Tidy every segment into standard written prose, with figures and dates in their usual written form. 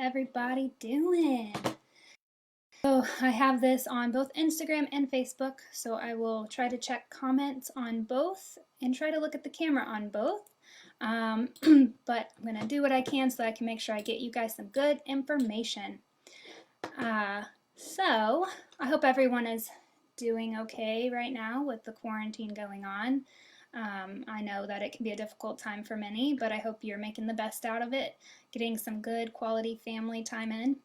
everybody doing? So I have this on both Instagram and Facebook, so I will try to check comments on both and try to look at the camera on both. But I'm going to do what I can so I can make sure I get you guys some good information. So I hope everyone is doing okay right now with the quarantine going on. I know that it can be a difficult time for many, but I hope you're making the best out of it, getting some good quality family time in.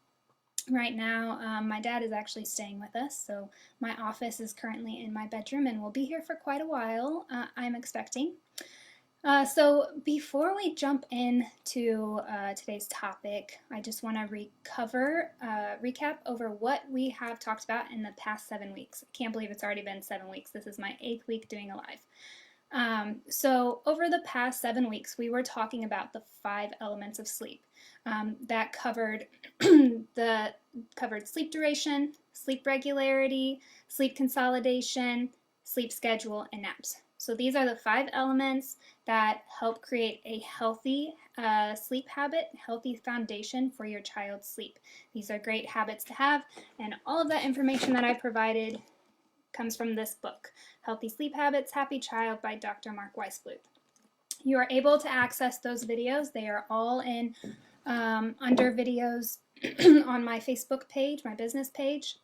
Right now, my dad is actually staying with us, so my office is currently in my bedroom and will be here for quite a while, I'm expecting. So before we jump into today's topic, I just want to recap over what we have talked about in the past 7 weeks. I can't believe it's already been 7 weeks. This is my 8th week doing a live. So over the past 7 weeks, we were talking about the 5 elements of sleep. That covered covered sleep duration, sleep regularity, sleep consolidation, sleep schedule, and naps. So these are the 5 elements that help create a healthy sleep habit, healthy foundation for your child's sleep. These are great habits to have, and all of that information that I provided comes from this book, Healthy Sleep Habits, Happy Child by Dr. Mark Weisbluth. You are able to access those videos. They are all in under videos on my Facebook page, my business page.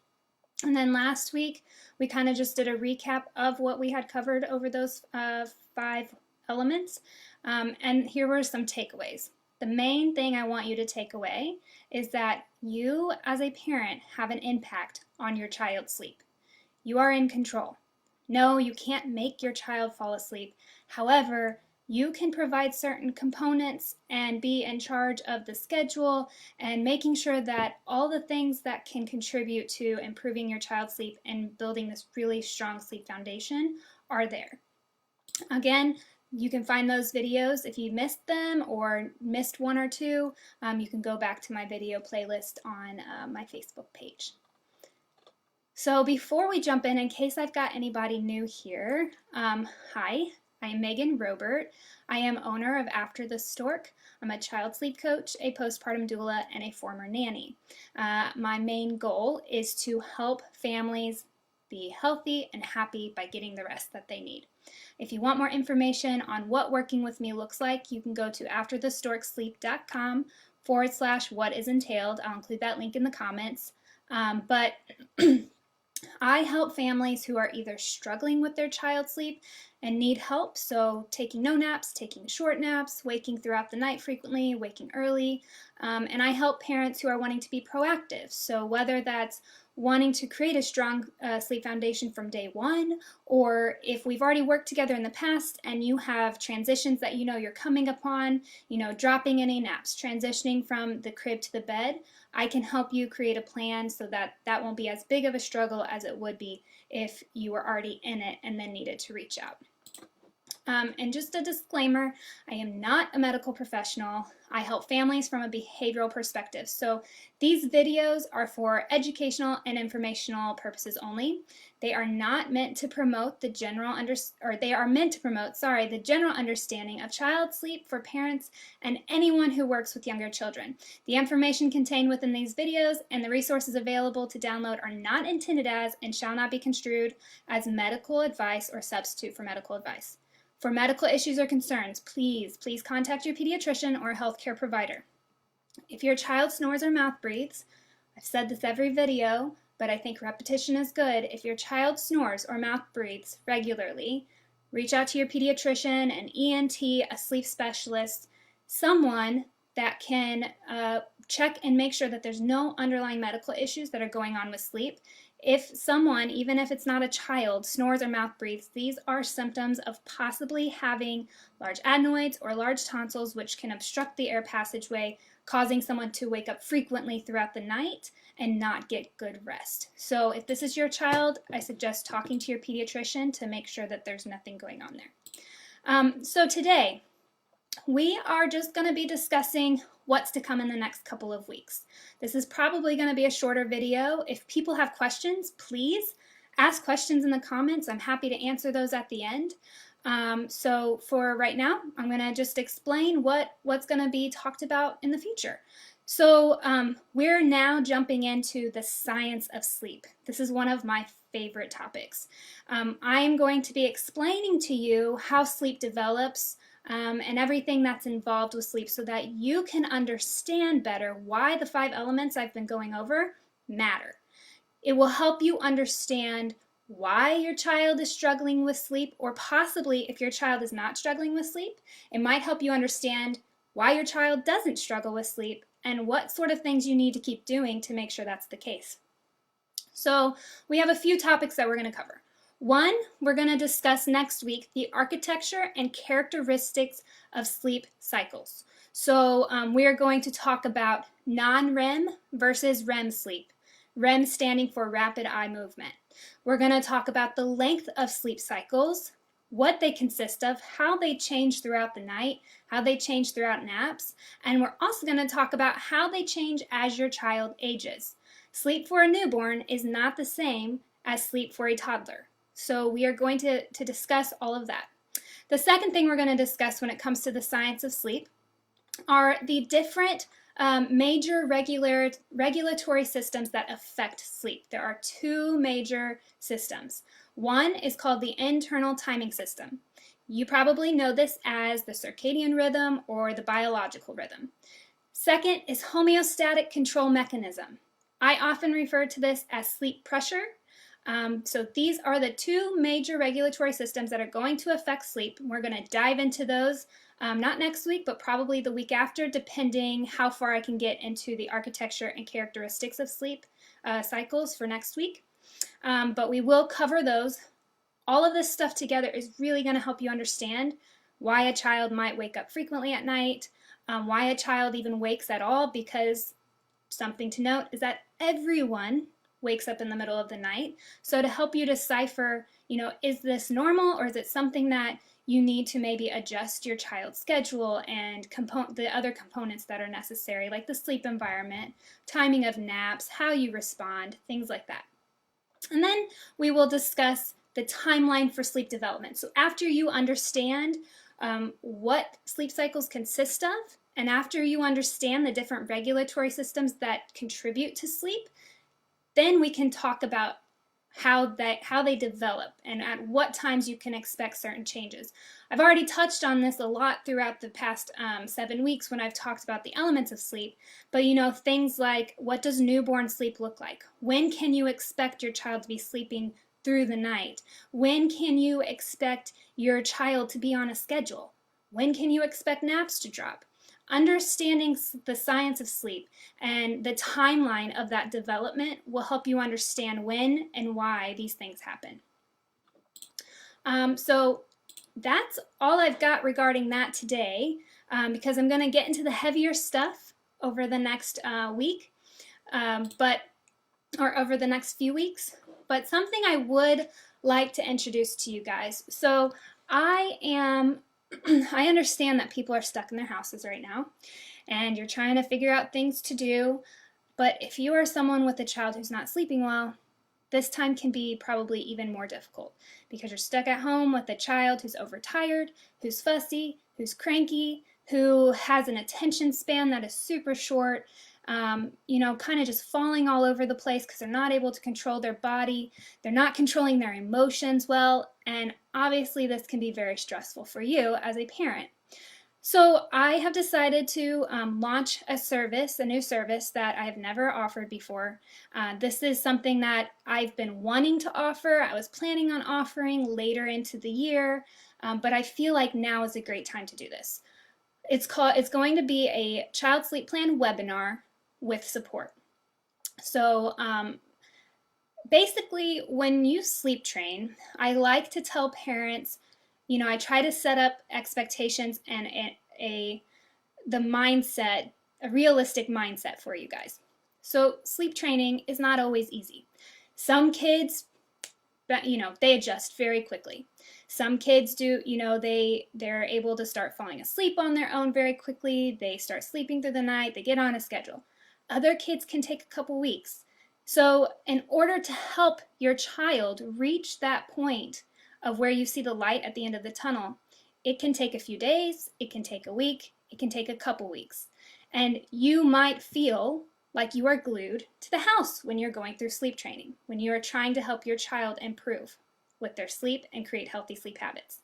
And then last week, we kind of just did a recap of what we had covered over those 5 elements. And here were some takeaways. The main thing I want you to take away is that you, as a parent, have an impact on your child's sleep. You are in control. No, you can't make your child fall asleep. However, you can provide certain components and be in charge of the schedule and making sure that all the things that can contribute to improving your child's sleep and building this really strong sleep foundation are there. Again, you can find those videos if you missed them or missed 1 or 2. You can go back to my video playlist on my Facebook page. So before we jump in case I've got anybody new here, hi. I am Megan Robert. I am owner of After the Stork. I'm a child sleep coach, a postpartum doula, and a former nanny. My main goal is to help families be healthy and happy by getting the rest that they need. If you want more information on what working with me looks like, you can go to afterthestorksleep.com/what is entailed. I'll include that link in the comments. But I help families who are either struggling with their child's sleep and need help, so taking no naps, taking short naps, waking throughout the night frequently, waking early, and I help parents who are wanting to be proactive, so whether that's wanting to create a strong sleep foundation from day one, or if we've already worked together in the past and you have transitions that you know you're coming upon, dropping any naps, transitioning from the crib to the bed, I can help you create a plan so that that won't be as big of a struggle as it would be if you were already in it and then needed to reach out. And just a disclaimer, I am not a medical professional. I help families from a behavioral perspective. So these videos are for educational and informational purposes only. They are not meant to promote the general the general understanding of child sleep for parents and anyone who works with younger children. The information contained within these videos and the resources available to download are not intended as and shall not be construed as medical advice or substitute for medical advice. For medical issues or concerns, please contact your pediatrician or healthcare provider. If your child snores or mouth breathes, I've said this every video, but I think repetition is good. If your child snores or mouth breathes regularly, reach out to your pediatrician, an ENT, a sleep specialist, someone that can check and make sure that there's no underlying medical issues that are going on with sleep. If someone, even if it's not a child, snores or mouth breathes, these are symptoms of possibly having large adenoids or large tonsils, which can obstruct the air passageway, causing someone to wake up frequently throughout the night and not get good rest. So if this is your child, I suggest talking to your pediatrician to make sure that there's nothing going on there. So today, we are just going to be discussing what's to come in the next couple of weeks. This is probably going to be a shorter video. If people have questions, please ask questions in the comments. I'm happy to answer those at the end. So for right now, I'm going to just explain what's going to be talked about in the future. So we're now jumping into the science of sleep. This is one of my favorite topics. I'm going to be explaining to you how sleep develops and everything that's involved with sleep so that you can understand better why the 5 elements I've been going over matter. It will help you understand why your child is struggling with sleep, or possibly if your child is not struggling with sleep, it might help you understand why your child doesn't struggle with sleep and what sort of things you need to keep doing to make sure that's the case. So we have a few topics that we're going to cover. One, we're going to discuss next week the architecture and characteristics of sleep cycles. So we are going to talk about non-REM versus REM sleep. REM standing for rapid eye movement. We're going to talk about the length of sleep cycles, what they consist of, how they change throughout the night, how they change throughout naps, and we're also going to talk about how they change as your child ages. Sleep for a newborn is not the same as sleep for a toddler. So we are going to discuss all of that. The second thing we're going to discuss when it comes to the science of sleep are the different major regulatory systems that affect sleep. There are 2 major systems. One is called the internal timing system. You probably know this as the circadian rhythm or the biological rhythm. Second is homeostatic control mechanism. I often refer to this as sleep pressure. So these are the 2 major regulatory systems that are going to affect sleep. We're going to dive into those not next week, but probably the week after, depending how far I can get into the architecture and characteristics of sleep cycles for next week. But we will cover those. All of this stuff together is really going to help you understand why a child might wake up frequently at night, why a child even wakes at all, because something to note is that everyone wakes up in the middle of the night. So to help you decipher, is this normal, or is it something that you need to maybe adjust your child's schedule and the other components that are necessary, like the sleep environment, timing of naps, how you respond, things like that. And then we will discuss the timeline for sleep development. So after you understand what sleep cycles consist of, and after you understand the different regulatory systems that contribute to sleep, then we can talk about how they develop and at what times you can expect certain changes. I've already touched on this a lot throughout the past 7 weeks when I've talked about the elements of sleep, but things like, what does newborn sleep look like? When can you expect your child to be sleeping through the night? When can you expect your child to be on a schedule? When can you expect naps to drop? Understanding the science of sleep and the timeline of that development will help you understand when and why these things happen. So that's all I've got regarding that today, because I'm going to get into the heavier stuff over the next week, or over the next few weeks. But something I would like to introduce to you guys. So I understand that people are stuck in their houses right now, and you're trying to figure out things to do, but if you are someone with a child who's not sleeping well, this time can be probably even more difficult because you're stuck at home with a child who's overtired, who's fussy, who's cranky, who has an attention span that is super short, kind of just falling all over the place because they're not able to control their body, they're not controlling their emotions well, and obviously this can be very stressful for you as a parent. So I have decided to launch a new service that I have never offered before. This is something that I've been wanting to offer. I was planning on offering later into the year, but I feel like now is a great time to do this. It's going to be a child sleep plan webinar with support. So basically, when you sleep train, I like to tell parents, I try to set up expectations and a realistic mindset for you guys. So sleep training is not always easy. Some kids, they adjust very quickly. Some kids do, they're able to start falling asleep on their own very quickly. They start sleeping through the night. They get on a schedule. Other kids can take a couple weeks. So in order to help your child reach that point of where you see the light at the end of the tunnel, it can take a few days, it can take a week, it can take a couple weeks. And you might feel like you are glued to the house when you're going through sleep training, when you are trying to help your child improve with their sleep and create healthy sleep habits.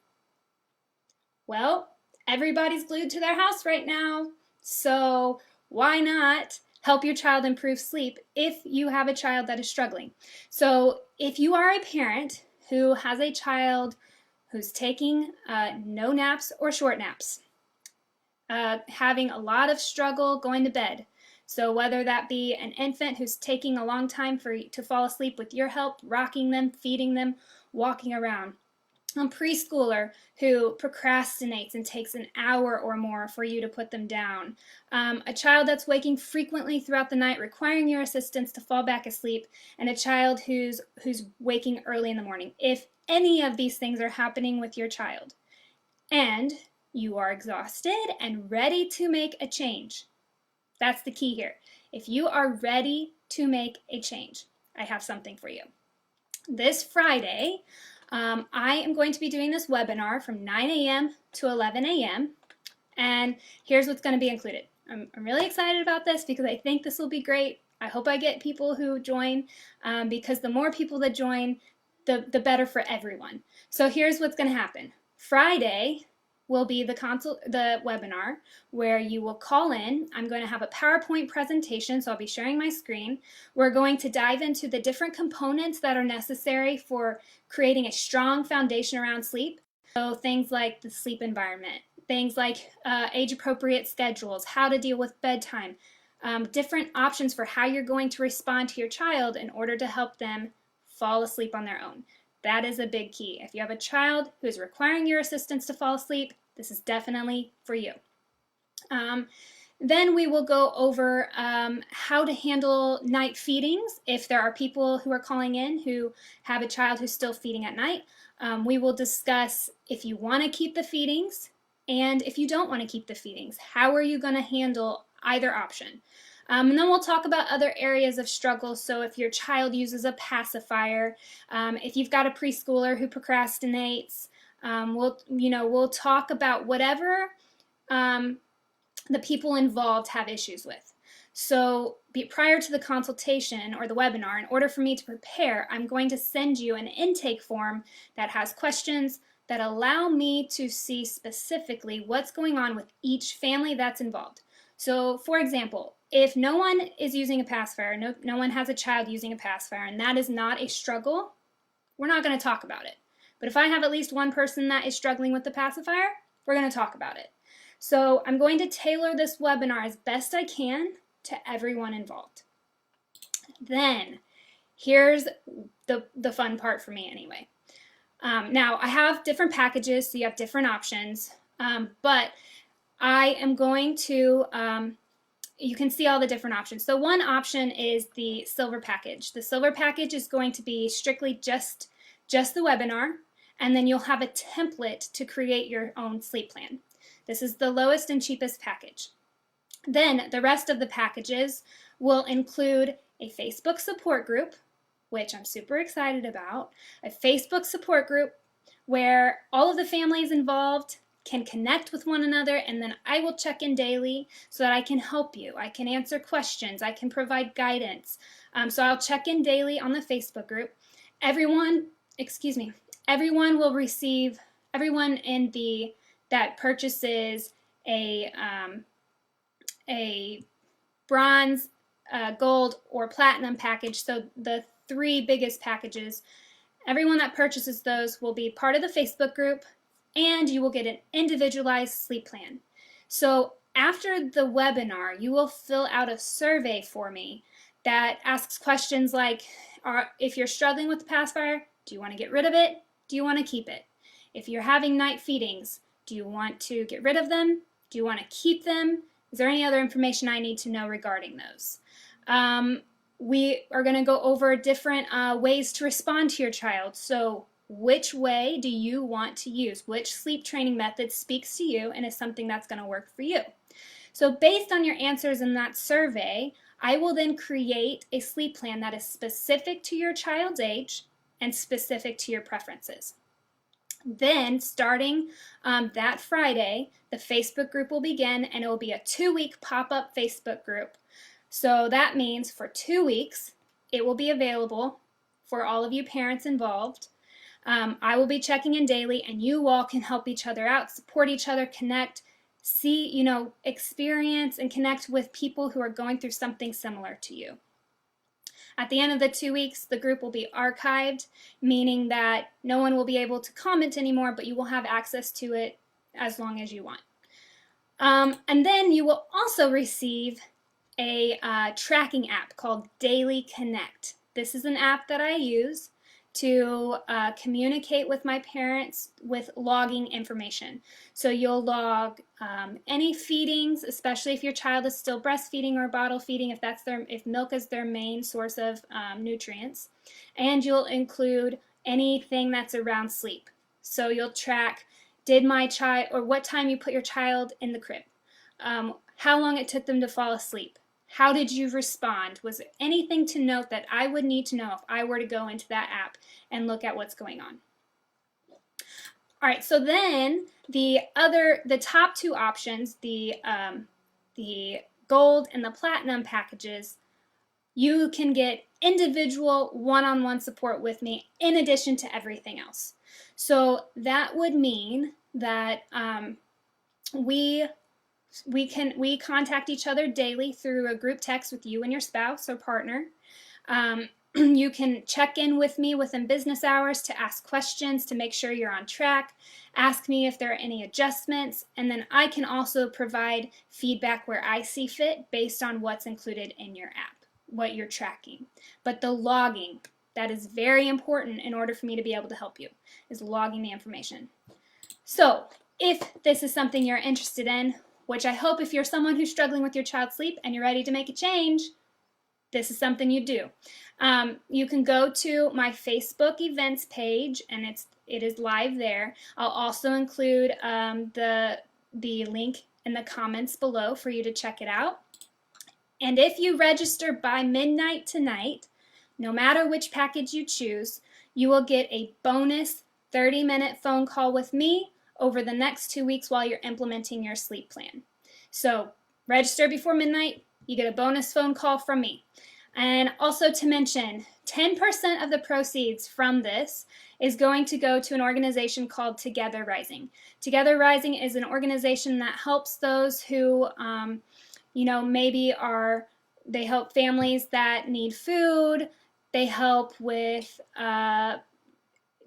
Well, everybody's glued to their house right now, so why not help your child improve sleep if you have a child that is struggling? So if you are a parent who has a child who's taking no naps or short naps, having a lot of struggle going to bed, so whether that be an infant who's taking a long time to fall asleep with your help, rocking them, feeding them, walking around, a preschooler who procrastinates and takes an hour or more for you to put them down, a child that's waking frequently throughout the night requiring your assistance to fall back asleep, and a child who's waking early in the morning. If any of these things are happening with your child and you are exhausted and ready to make a change, that's the key here. If you are ready to make a change, I have something for you. This Friday, I am going to be doing this webinar from 9 a.m. to 11 a.m. And here's what's going to be included. I'm really excited about this because I think this will be great. I hope I get people who join because the more people that join, the better for everyone. So here's what's going to happen. Friday will be the webinar where you will call in. I'm going to have a PowerPoint presentation, so I'll be sharing my screen. We're going to dive into the different components that are necessary for creating a strong foundation around sleep. So things like the sleep environment, things like age-appropriate schedules, how to deal with bedtime, different options for how you're going to respond to your child in order to help them fall asleep on their own. That is a big key. If you have a child who is requiring your assistance to fall asleep, this is definitely for you. Then we will go over how to handle night feedings. If there are people who are calling in who have a child who's still feeding at night, we will discuss if you want to keep the feedings and if you don't want to keep the feedings. How are you going to handle either option? And then we'll talk about other areas of struggle. So if your child uses a pacifier, if you've got a preschooler who procrastinates, we'll talk about whatever the people involved have issues with. So prior to the consultation or the webinar, in order for me to prepare, I'm going to send you an intake form that has questions that allow me to see specifically what's going on with each family that's involved. So for example, if no one is using a pacifier, no one has a child using a pacifier, and that is not a struggle, we're not going to talk about it. But if I have at least one person that is struggling with the pacifier, we're going to talk about it. So I'm going to tailor this webinar as best I can to everyone involved. Then, here's the fun part for me anyway. Now, I have different packages, so you have different options, but I am going to, you can see all the different options. So one option is the silver package. The silver package is going to be strictly just the webinar, and then you'll have a template to create your own sleep plan. This is the lowest and cheapest package. Then the rest of the packages will include a Facebook support group, which I'm super excited about, a Facebook support group where all of the families involved can connect with one another, and then I will check in daily so that I can help you. I can answer questions. I can provide guidance. So I'll check in daily on the Facebook group. Everyone will receive, everyone that purchases a bronze, gold, or platinum package, so the three biggest packages, everyone that purchases those will be part of the Facebook group, and you will get an individualized sleep plan. So after the webinar, you will fill out a survey for me that asks questions like, if you're struggling with the pacifier, do you want to get rid of it? Do you want to keep it? If you're having night feedings, do you want to get rid of them? Do you want to keep them? Is there any other information I need to know regarding those? We are going to go over different ways to respond to your child. So which way do you want to use? Which sleep training method speaks to you and is something that's going to work for you? So based on your answers in that survey, I will then create a sleep plan that is specific to your child's age and specific to your preferences. Then, starting that Friday, the Facebook group will begin, and it will be a 2-week pop-up Facebook group. So that means for 2 weeks, it will be available for all of you parents involved. I will be checking in daily, and you all can help each other out, support each other, connect, see, experience and connect with people who are going through something similar to you. At the end of the 2 weeks, the group will be archived, meaning that no one will be able to comment anymore, but you will have access to it as long as you want. And then you will also receive a tracking app called Daily Connect. This is an app that I use to communicate with my parents with logging information. So you'll log any feedings, especially if your child is still breastfeeding or bottle feeding, if milk is their main source of nutrients, and you'll include anything that's around sleep. So you'll track, what time you put your child in the crib, how long it took them to fall asleep. How did you respond? Was there anything to note that I would need to know if I were to go into that app and look at what's going on? All right, so then the top two options, the gold and the platinum packages, you can get individual one-on-one support with me in addition to everything else. So that would mean that we contact each other daily through a group text with you and your spouse or partner. You can check in with me within business hours to ask questions to make sure you're on track, ask me if there are any adjustments, and then I can also provide feedback where I see fit based on what's included in your app, what you're tracking. But the logging, that is very important in order for me to be able to help you, is logging the information. So if this is something you're interested in, which I hope if you're someone who's struggling with your child's sleep and you're ready to make a change, this is something you do. You can go to my Facebook events page, and it is live there. I'll also include the link in the comments below for you to check it out. And if you register by midnight tonight, no matter which package you choose, you will get a bonus 30-minute phone call with me over the next 2 weeks while you're implementing your sleep plan. So register before midnight, you get a bonus phone call from me. And also to mention, 10% of the proceeds from this is going to go to an organization called Together Rising. Together Rising is an organization that helps those who, they help families that need food, they help with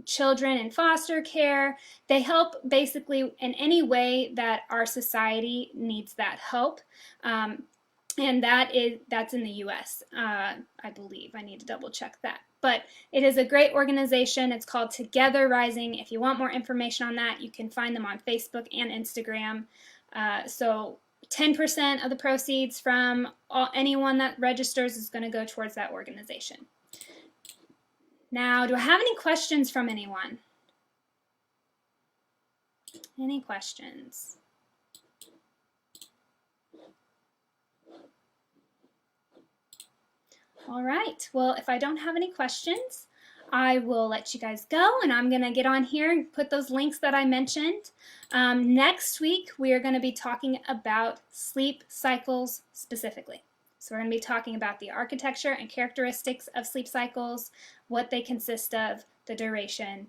children in foster care. They help basically in any way that our society needs that help. And that's in the US, I believe. I need to double check that. But it is a great organization. It's called Together Rising. If you want more information on that, you can find them on Facebook and Instagram. So 10% of the proceeds from anyone that registers is going to go towards that organization. Now, do I have any questions from anyone? Any questions? All right, well, if I don't have any questions, I will let you guys go, and I'm going to get on here and put those links that I mentioned. Next week, we are going to be talking about sleep cycles specifically. So we're going to be talking about the architecture and characteristics of sleep cycles, what they consist of, the duration,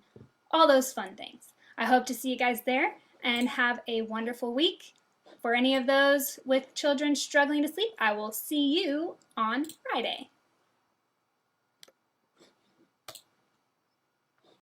all those fun things. I hope to see you guys there, and have a wonderful week. For any of those with children struggling to sleep, I will see you on Friday.